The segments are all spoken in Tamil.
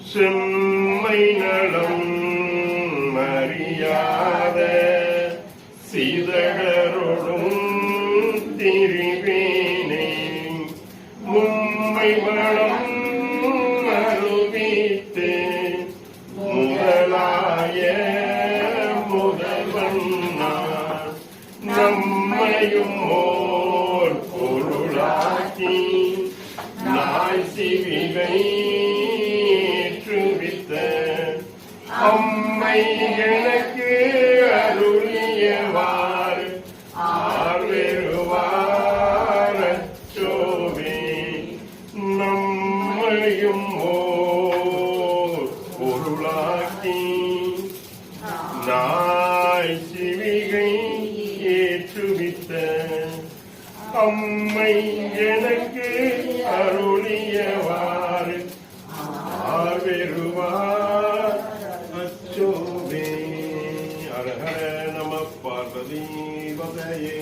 செம்மை நலம் அறியாத சீதகரோடும் திரிவேனே மும்மை மலம் அருவித்து முதலாய முதல்வன்னார் நம்மையும் ஓர் பொருளாக்கி நாய் சிவிகை ஏற்றுவித்த அம்மை எனக்கு அருளியவாறு ஆர்வெருவாரச்சோவே நம்மையும் ஓர் பொருளாக்கி நாய் சிவிகை ஏற்றுவித்த அம்மை எனக்கு அருளியவாறு ஆர்வெருவார் அச்சோவே. ஹரஹர நம பார்வதி பதையே.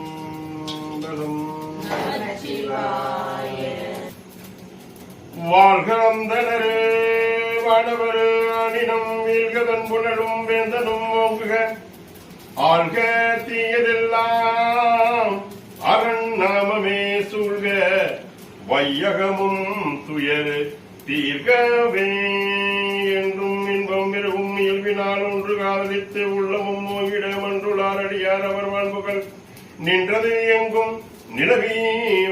திருச்சிற்றம்பலம். வாழ்கம் தனரு வாடவரு அணினம் வீழ்கதன் புனரும் வேந்தனும் ஓங்குக ஆழ்க தீயதெல்லாம் அரண் நாமமே சூழ்க வையகமும் துயர் தீர்கவே என்றும் இன்பம் பெருகும் இயல்பினால் ஒன்று காதலித்து உள்ளமும் ஓங்கிட மன்றுளார் அடியார் அவர் வாழ்வுகள் நின்றது எங்கும் நிலவி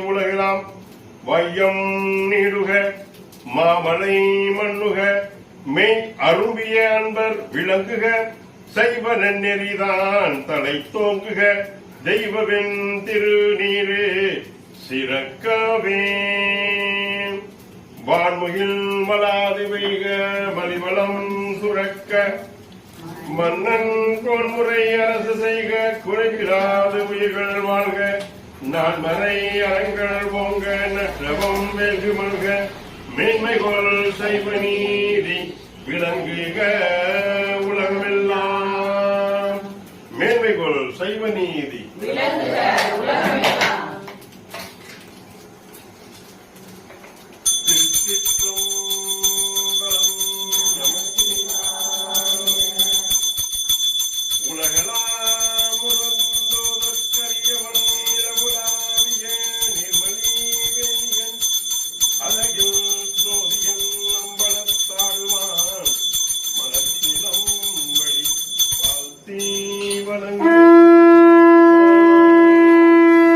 உலகலாம் வையம் நீடுக மாமலை மண்ணுக மெய் அரும்பிய அன்பர் விளங்குக சைவ நெறிதான் தலை தோங்குக தெய்வவின் திருநீரு சிறக்கவே வான்முகில் மலாதி வைக மலிவளம் சுரக்க மன்னன் கோன்முறை அரசு செய்க குறைவிலாது உயிர்கள் வாழ்க நான்மறை அறங்கள் ஓங்க நற்றவம் வெகு மல்க மேன்மைகொள் சைவ நீதி விளங்குக உலகமெல்லாம் மேன்மைகொள் சைவ நீதி